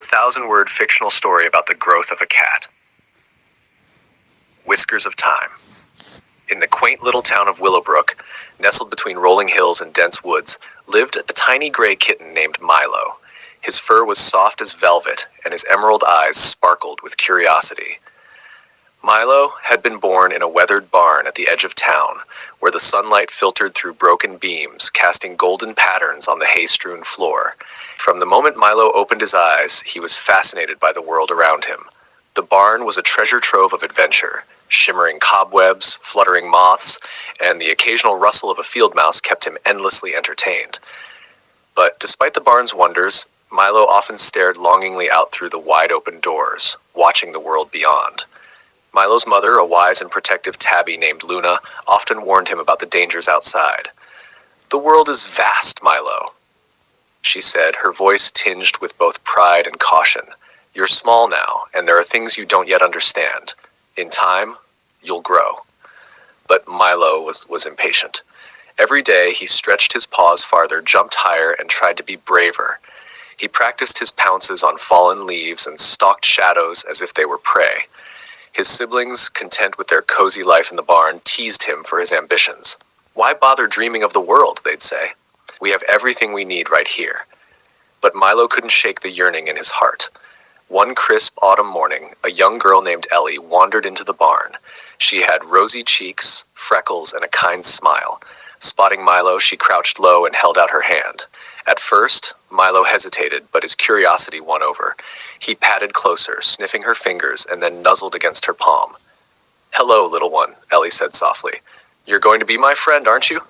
1,000-word fictional story about the growth of a cat. Whiskers of Time. In the quaint little town of Willowbrook, nestled between rolling hills and dense woods, lived a tiny gray kitten named Milo. His fur was soft as velvet, and his emerald eyes sparkled with curiosity. Milo had been born in a weathered barn at the edge of town, where the sunlight filtered through broken beams, casting golden patterns on the hay-strewn floor. From the moment Milo opened his eyes, he was fascinated by the world around him. The barn was a treasure trove of adventure. Shimmering cobwebs, fluttering moths, and the occasional rustle of a field mouse kept him endlessly entertained. But despite the barn's wonders, Milo often stared longingly out through the wide-open doors, watching the world beyond. Milo's mother, a wise and protective tabby named Luna, often warned him about the dangers outside. "The world is vast, Milo," she said, her voice tinged with both pride and caution. "You're small now, and there are things you don't yet understand. In time, you'll grow." But Milo was impatient. Every day, he stretched his paws farther, jumped higher, and tried to be braver. He practiced his pounces on fallen leaves and stalked shadows as if they were prey. His siblings, content with their cozy life in the barn, teased him for his ambitions. "Why bother dreaming of the world?" they'd say. "We have everything we need right here." But Milo couldn't shake the yearning in his heart. One crisp autumn morning, a young girl named Ellie wandered into the barn. She had rosy cheeks, freckles, and a kind smile. Spotting Milo, she crouched low and held out her hand. At first, Milo hesitated, but his curiosity won over. He patted closer, sniffing her fingers, and then nuzzled against her palm. "Hello, little one," Ellie said softly. "You're going to be my friend, aren't you?"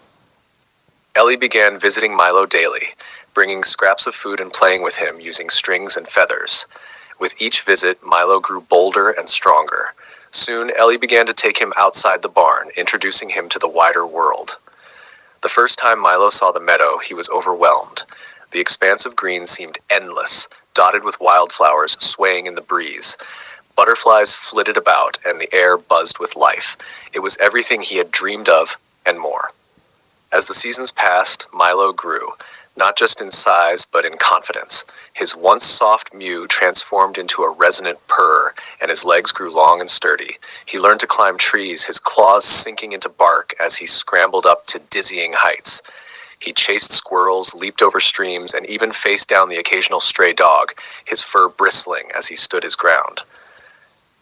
Ellie began visiting Milo daily, bringing scraps of food and playing with him using strings and feathers. With each visit, Milo grew bolder and stronger. Soon, Ellie began to take him outside the barn, introducing him to the wider world. The first time Milo saw the meadow, he was overwhelmed. The expanse of green seemed endless, dotted with wildflowers swaying in the breeze. Butterflies flitted about, and the air buzzed with life. It was everything he had dreamed of, and more. As the seasons passed, Milo grew, not just in size, but in confidence. His once soft mew transformed into a resonant purr, and his legs grew long and sturdy. He learned to climb trees, his claws sinking into bark as he scrambled up to dizzying heights. He chased squirrels, leaped over streams, and even faced down the occasional stray dog, his fur bristling as he stood his ground.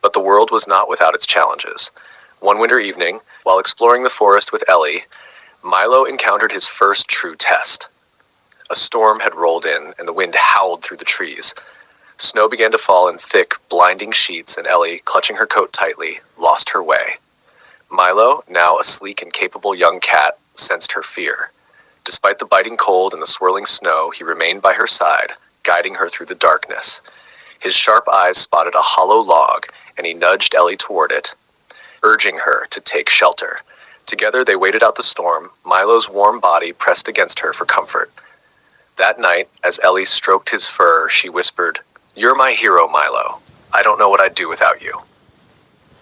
But the world was not without its challenges. One winter evening, while exploring the forest with Ellie, Milo encountered his first true test. A storm had rolled in, and the wind howled through the trees. Snow began to fall in thick, blinding sheets, and Ellie, clutching her coat tightly, lost her way. Milo, now a sleek and capable young cat, sensed her fear. Despite the biting cold and the swirling snow, he remained by her side, guiding her through the darkness. His sharp eyes spotted a hollow log, and he nudged Ellie toward it, urging her to take shelter. Together they waited out the storm, Milo's warm body pressed against her for comfort. That night, as Ellie stroked his fur, she whispered, "You're my hero, Milo. I don't know what I'd do without you."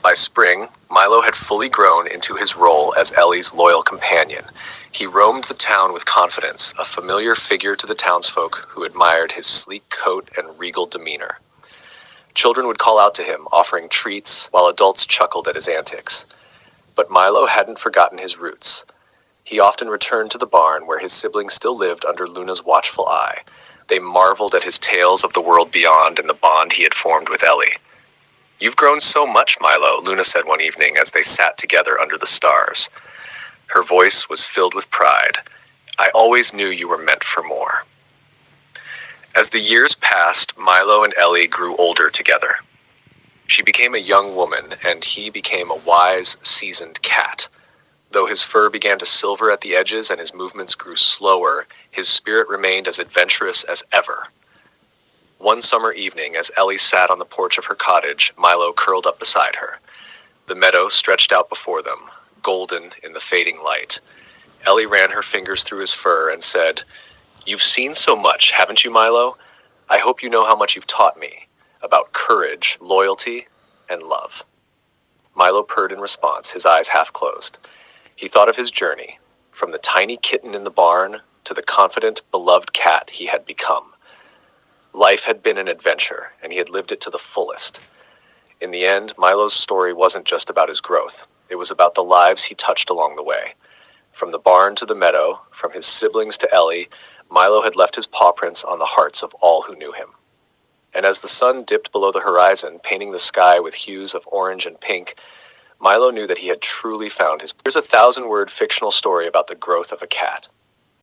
By spring, Milo had fully grown into his role as Ellie's loyal companion. He roamed the town with confidence, a familiar figure to the townsfolk who admired his sleek coat and regal demeanor. Children would call out to him, offering treats, while adults chuckled at his antics. But Milo hadn't forgotten his roots. He often returned to the barn where his siblings still lived under Luna's watchful eye. They marveled at his tales of the world beyond and the bond he had formed with Ellie. "You've grown so much, Milo," Luna said one evening as they sat together under the stars. Her voice was filled with pride. "I always knew you were meant for more." As the years passed, Milo and Ellie grew older together. She became a young woman, and he became a wise, seasoned cat. Though his fur began to silver at the edges and his movements grew slower, his spirit remained as adventurous as ever. One summer evening, as Ellie sat on the porch of her cottage, Milo curled up beside her. The meadow stretched out before them, golden in the fading light. Ellie ran her fingers through his fur and said, "You've seen so much, haven't you, Milo? I hope you know how much you've taught me about courage, loyalty, and love." Milo purred in response, his eyes half closed. He thought of his journey, from the tiny kitten in the barn to the confident, beloved cat he had become. Life had been an adventure, and he had lived it to the fullest. In the end, Milo's story wasn't just about his growth. It was about the lives he touched along the way. From the barn to the meadow, from his siblings to Ellie, Milo had left his paw prints on the hearts of all who knew him. And as the sun dipped below the horizon, painting the sky with hues of orange and pink, Milo knew that he had truly found his... Here's a 1,000-word fictional story about the growth of a cat.